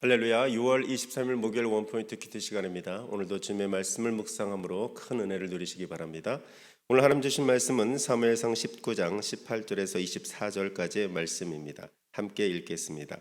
할렐루야. 6월 23일 목요일 원포인트 큐티 시간입니다. 오늘도 주님의 말씀을 묵상함으로 큰 은혜를 누리시기 바랍니다. 오늘 하나님 주신 말씀은 사무엘상 19장 18절에서 24절까지의 말씀입니다. 함께 읽겠습니다.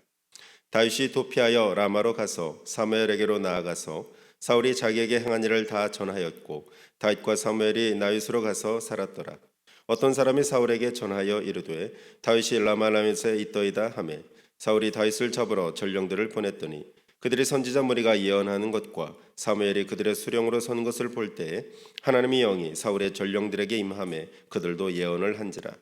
다윗이 도피하여 라마로 가서 사무엘에게로 나아가서 사울이 자기에게 행한 일을 다 전하였고 다윗과 사무엘이 나윗으로 가서 살았더라. 어떤 사람이 사울에게 전하여 이르되 다윗이 라마나윗에 있더이다 하매 사울이 다윗을 잡으러 전령들을 보냈더니 그들이 선지자 무리가 예언하는 것과 사무엘이 그들의 수령으로 선 것을 볼 때에 하나님의 영이 사울의 전령들에게 임하매 그들도 예언을 한지라.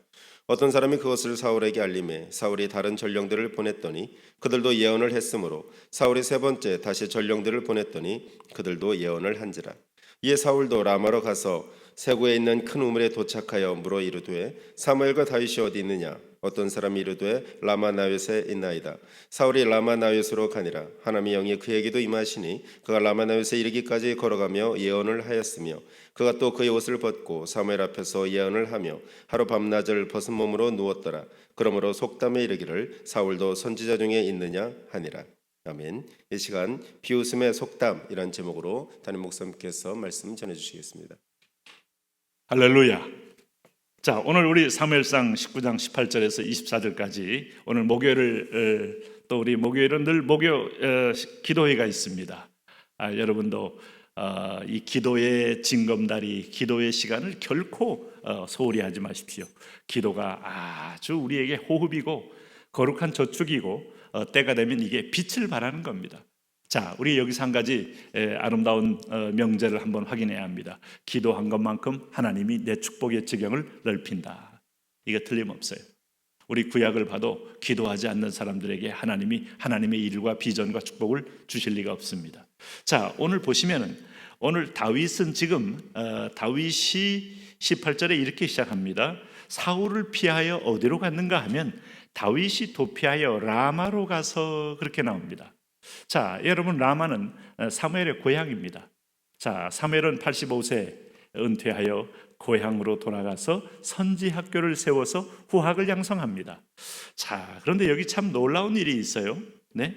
어떤 사람이 그것을 사울에게 알림해 사울이 다른 전령들을 보냈더니 그들도 예언을 했으므로 사울이 세 번째 다시 전령들을 보냈더니 그들도 예언을 한지라. 이에 사울도 라마로 가서 세구에 있는 큰 우물에 도착하여 물어 이르되 사무엘과 다윗이 어디 있느냐? 어떤 사람이 이르되 라마나윗에 있나이다. 사울이 라마나윗으로 가니라. 하나님의 영이 그에게도 임하시니 그가 라마나윗에 이르기까지 걸어가며 예언을 하였으며 그가 또 그의 옷을 벗고 사무엘 앞에서 예언을 하며 하루 밤낮을 벗은 몸으로 누웠더라. 그러므로 속담에 이르기를 사울도 선지자 중에 있느냐 하니라. 아멘. 이 시간 비웃음의 속담이란 제목으로 담임 목사님께서 말씀 전해주시겠습니다. 할렐루야. 자, 오늘 우리 사무엘상 19장 18절에서 24절까지 오늘 목요일을 또 우리 목요일은 늘 목요 기도회가 있습니다. 여러분도 이 기도의 징검다리, 기도의 시간을 결코 소홀히 하지 마십시오. 기도가 아주 우리에게 호흡이고 거룩한 저축이고 때가 되면 이게 빛을 발하는 겁니다. 자, 우리 여기서 한 가지 아름다운 명제를 한번 확인해야 합니다. 기도한 것만큼 하나님이 내 축복의 지경을 넓힌다. 이거 틀림없어요. 우리 구약을 봐도 기도하지 않는 사람들에게 하나님이 하나님의 일과 비전과 축복을 주실 리가 없습니다. 자, 오늘 보시면은 오늘 다윗은 지금 다윗이 18절에 이렇게 시작합니다. 사울을 피하여 어디로 갔는가 하면 다윗이 도피하여 라마로 가서 그렇게 나옵니다. 자, 여러분, 라마는 사무엘의 고향입니다. 자, 사무엘은 85세 은퇴하여 고향으로 돌아가서 선지 학교를 세워서 후학을 양성합니다. 자, 그런데 여기 참 놀라운 일이 있어요. 네?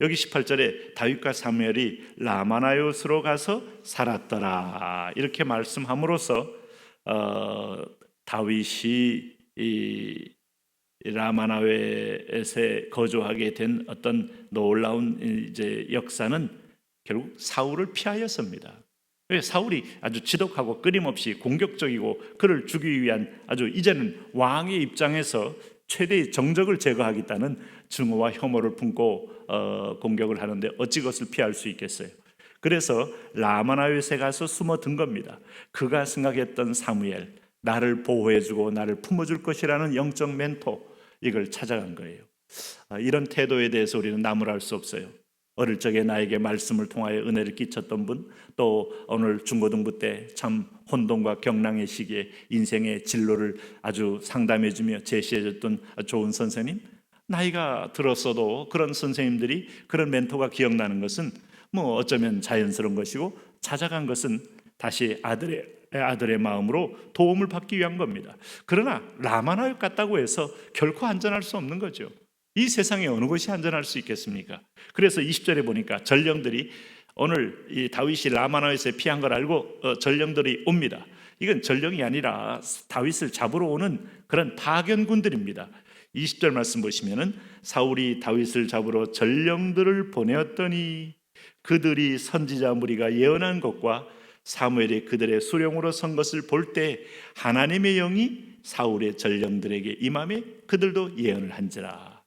여기 18절에 다윗과 사무엘이 라마나요스로 가서 살았더라 이렇게 말씀함으로써 다윗이 이 라마나웨에 거주하게 된 어떤 놀라운 이제 역사는 결국 사울을 피하였습니다. 왜? 사울이 아주 지독하고 끊임없이 공격적이고 그를 죽이기 위한 아주 이제는 왕의 입장에서 최대의 정적을 제거하겠다는 증오와 혐오를 품고 공격을 하는데 어찌 그것을 피할 수 있겠어요? 그래서 라마나웨에 가서 숨어든 겁니다. 그가 생각했던 사무엘, 나를 보호해주고 나를 품어줄 것이라는 영적 멘토, 이걸 찾아간 거예요. 이런 태도에 대해서 우리는 나무랄 수 없어요. 어릴 적에 나에게 말씀을 통하여 은혜를 끼쳤던 분, 또 오늘 중고등부 때 참 혼돈과 경랑의 시기에 인생의 진로를 아주 상담해주며 제시해줬던 좋은 선생님, 나이가 들었어도 그런 선생님들이, 그런 멘토가 기억나는 것은 뭐 어쩌면 자연스러운 것이고, 찾아간 것은 다시 아들의 마음으로 도움을 받기 위한 겁니다. 그러나 라마나요 갔다고 해서 결코 안전할 수 없는 거죠. 이 세상에 어느 곳이 안전할 수 있겠습니까? 그래서 20절에 보니까 전령들이 오늘 이 다윗이 라마나요에 피한 걸 알고 전령들이 옵니다. 이건 전령이 아니라 다윗을 잡으러 오는 그런 파견군들입니다. 20절 말씀 보시면은 사울이 다윗을 잡으러 전령들을 보내었더니 그들이 선지자 무리가 예언한 것과 사무엘이 그들의 수령으로 선 것을 볼 때 하나님의 영이 사울의 전령들에게 임하며 그들도 예언을 한지라.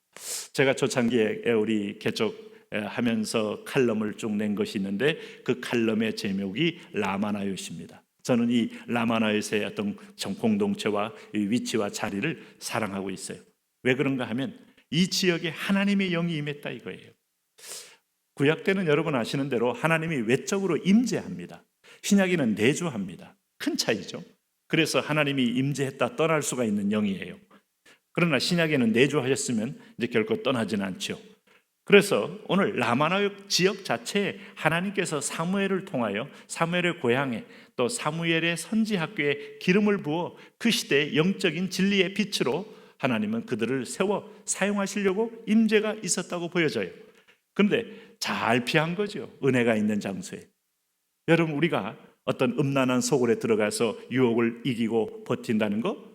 제가 초창기에 우리 개척하면서 칼럼을 쭉 낸 것이 있는데 그 칼럼의 제목이 라마나요스입니다. 저는 이 라마나요스의 어떤 공동체와 위치와 자리를 사랑하고 있어요. 왜 그런가 하면 이 지역에 하나님의 영이 임했다 이거예요. 구약 때는 여러분 아시는 대로 하나님이 외적으로 임재합니다. 신약에는 내주합니다. 큰 차이죠. 그래서 하나님이 임재했다 떠날 수가 있는 영이에요. 그러나 신약에는 내주하셨으면 이제 결코 떠나지는 않죠. 그래서 오늘 라마나요 지역 자체에 하나님께서 사무엘을 통하여 사무엘의 고향에 또 사무엘의 선지학교에 기름을 부어 그 시대의 영적인 진리의 빛으로 하나님은 그들을 세워 사용하시려고 임재가 있었다고 보여져요. 그런데 잘 피한 거죠. 은혜가 있는 장소에. 여러분, 우리가 어떤 음란한 소굴에 들어가서 유혹을 이기고 버틴다는 거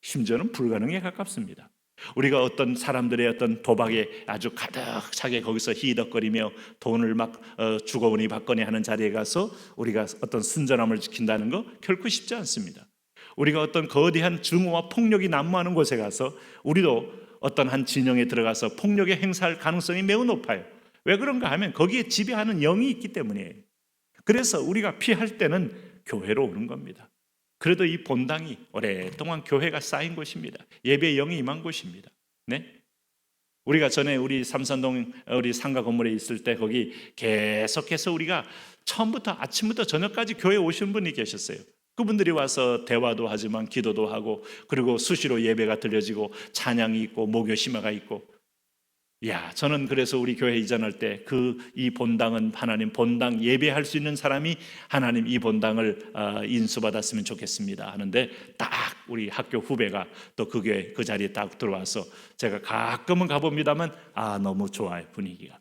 심지어는 불가능에 가깝습니다. 우리가 어떤 사람들의 어떤 도박에 아주 가득 차게 거기서 희덕거리며 돈을 막 주거니 받거니 하는 자리에 가서 우리가 어떤 순전함을 지킨다는 거 결코 쉽지 않습니다. 우리가 어떤 거대한 증오와 폭력이 난무하는 곳에 가서 우리도 어떤 한 진영에 들어가서 폭력에 행사할 가능성이 매우 높아요. 왜 그런가 하면 거기에 지배하는 영이 있기 때문이에요. 그래서 우리가 피할 때는 교회로 오는 겁니다. 그래도 이 본당이 오랫동안 교회가 쌓인 곳입니다. 예배의 영이 임한 곳입니다. 네? 우리가 전에 우리 삼산동 우리 상가 건물에 있을 때 거기 계속해서 우리가 처음부터 아침부터 저녁까지 교회에 오신 분이 계셨어요. 그분들이 와서 대화도 하지만 기도도 하고 그리고 수시로 예배가 들려지고 찬양이 있고 목요 심화가 있고, 저는 그래서 우리 교회 이전할 때 이 본당은 하나님 본당 예배할 수 있는 사람이 하나님 이 본당을 인수받았으면 좋겠습니다 하는데, 딱 우리 학교 후배가 또 그 자리에 딱 들어와서 제가 가끔은 가봅니다만 너무 좋아요, 분위기가.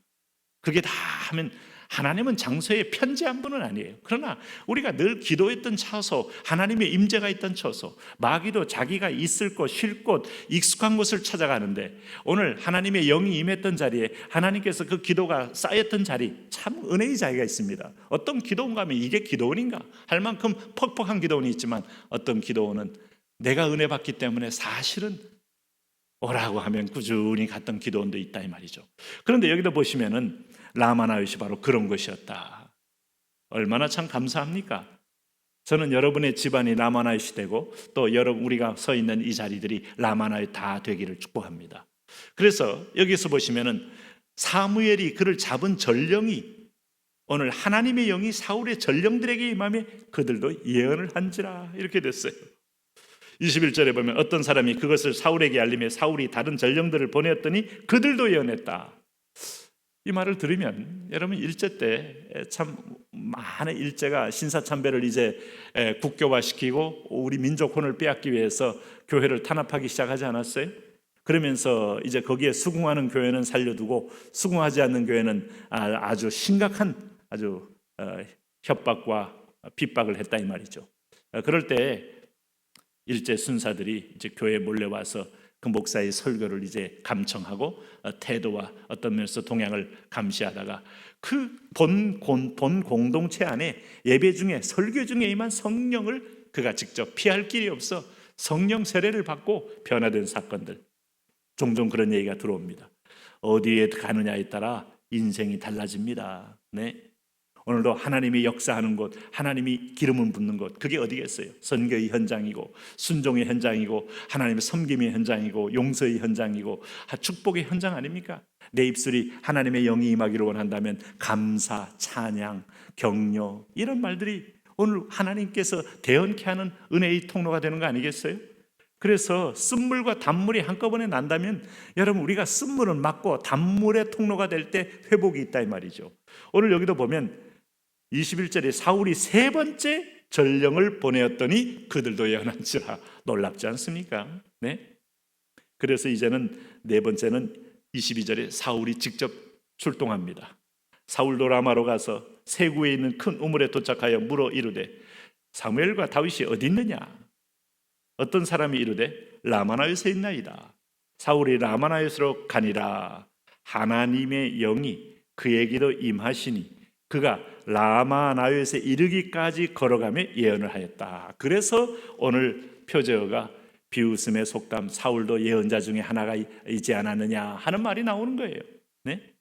그게 다 하면 하나님은 장소에 편지한 분은 아니에요. 그러나 우리가 늘 기도했던 처소, 하나님의 임재가 있던 처소, 마귀도 자기가 있을 곳, 쉴 곳, 익숙한 곳을 찾아가는데, 오늘 하나님의 영이 임했던 자리에 하나님께서 그 기도가 쌓였던 자리, 참 은혜의 자리가 있습니다. 어떤 기도원가 하면 이게 기도원인가 할 만큼 퍽퍽한 기도원이 있지만, 어떤 기도원은 내가 은혜 받기 때문에 사실은 오라고 하면 꾸준히 갔던 기도원도 있다 이 말이죠. 그런데 여기도 보시면은 라마나요시 바로 그런 것이었다. 얼마나 참 감사합니까? 저는 여러분의 집안이 라마나요시 되고 또 여러분 우리가 서 있는 이 자리들이 라마나요 다 되기를 축복합니다. 그래서 여기서 보시면은 사무엘이 그를 잡은 전령이, 오늘 하나님의 영이 사울의 전령들에게 임하며 그들도 예언을 한지라 이렇게 됐어요. 21절에 보면 어떤 사람이 그것을 사울에게 알리며 사울이 다른 전령들을 보내었더니 그들도 예언했다. 이 말을 들으면 여러분, 일제 때 참 많은 일제가 신사참배를 이제 국교화시키고 우리 민족혼을 빼앗기 위해서 교회를 탄압하기 시작하지 않았어요? 그러면서 이제 거기에 수긍하는 교회는 살려두고 수긍하지 않는 교회는 아주 심각한 협박과 핍박을 했다 이 말이죠. 그럴 때 일제 순사들이 이제 교회에 몰려와서 그 목사의 설교를 이제 감청하고 태도와 어떤 면에서 동향을 감시하다가 그 본 공동체 안에 예배 중에 설교 중에 임한 성령을 그가 직접 피할 길이 없어 성령 세례를 받고 변화된 사건들, 종종 그런 얘기가 들어옵니다. 어디에 가느냐에 따라 인생이 달라집니다. 네. 오늘도 하나님이 역사하는 곳, 하나님이 기름을 붓는 곳, 그게 어디겠어요? 선교의 현장이고 순종의 현장이고 하나님의 섬김의 현장이고 용서의 현장이고 축복의 현장 아닙니까? 내 입술이 하나님의 영이 임하기를 원한다면 감사, 찬양, 격려 이런 말들이 오늘 하나님께서 대언케 하는 은혜의 통로가 되는 거 아니겠어요? 그래서 쓴물과 단물이 한꺼번에 난다면 여러분, 우리가 쓴물은 막고 단물의 통로가 될 때 회복이 있다 이 말이죠. 오늘 여기도 보면 21절에 사울이 세 번째 전령을 보내었더니 그들도 예언한지라. 놀랍지 않습니까? 네. 그래서 이제는 네 번째는 22절에 사울이 직접 출동합니다. 사울도 라마로 가서 세구에 있는 큰 우물에 도착하여 물어 이르되 사무엘과 다윗이 어디 있느냐? 어떤 사람이 이르되 라마나요에 있나이다. 사울이 라마나요로 가니라. 하나님의 영이 그에게도 임하시니 그가 라마나요에 이르기까지 걸어가며 예언을 하였다. 그래서 오늘 표제어가 비웃음의 속담 사울도 예언자 중에 하나가 있지 않았느냐 하는 말이 나오는 거예요. 네?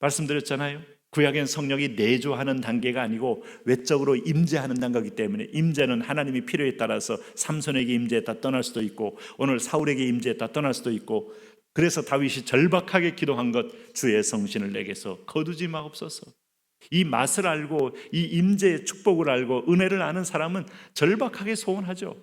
말씀드렸잖아요. 구약엔 성령이 내조하는 단계가 아니고 외적으로 임재하는 단계이기 때문에 임재는 하나님이 필요에 따라서 삼손에게 임재했다 떠날 수도 있고 오늘 사울에게 임재했다 떠날 수도 있고, 그래서 다윗이 절박하게 기도한 것, 주의 성신을 내게서 거두지 마옵소서. 이 맛을 알고 이 임재의 축복을 알고 은혜를 아는 사람은 절박하게 소원하죠.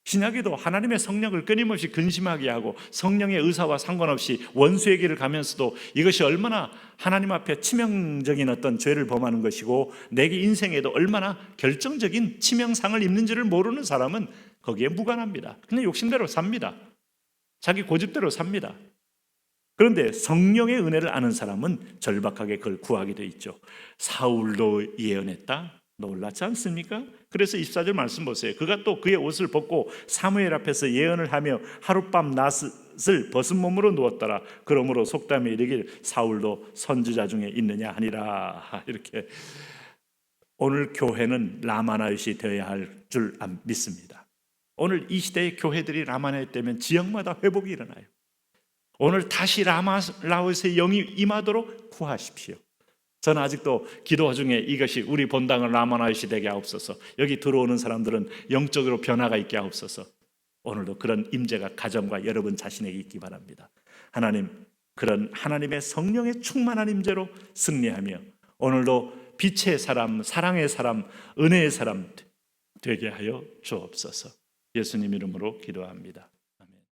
신약에도 하나님의 성령을 끊임없이 근심하게 하고 성령의 의사와 상관없이 원수의 길을 가면서도 이것이 얼마나 하나님 앞에 치명적인 어떤 죄를 범하는 것이고 내게 인생에도 얼마나 결정적인 치명상을 입는지를 모르는 사람은 거기에 무관합니다. 그냥 욕심대로 삽니다. 자기 고집대로 삽니다. 그런데 성령의 은혜를 아는 사람은 절박하게 그걸 구하게 돼 있죠. 사울도 예언했다. 놀랍지 않습니까? 그래서 24절 말씀 보세요. 그가 또 그의 옷을 벗고 사무엘 앞에서 예언을 하며 하룻밤 낫을 벗은 몸으로 누웠더라. 그러므로 속담에 이르길 사울도 선지자 중에 있느냐 하니라. 이렇게 오늘 교회는 라마나윕이 되어야 할 줄 믿습니다. 오늘 이 시대의 교회들이 라마나윕 되면 지역마다 회복이 일어나요. 오늘 다시 라마나윕의 영이 임하도록 구하십시오. 저는 아직도 기도 중에 이것이 우리 본당은 라마나윕이 되게 하옵소서. 여기 들어오는 사람들은 영적으로 변화가 있게 하옵소서. 오늘도 그런 임재가 가정과 여러분 자신에게 있기 바랍니다. 하나님, 그런 하나님의 성령의 충만한 임재로 승리하며 오늘도 빛의 사람, 사랑의 사람, 은혜의 사람 되게 하여 주옵소서. 예수님 이름으로 기도합니다.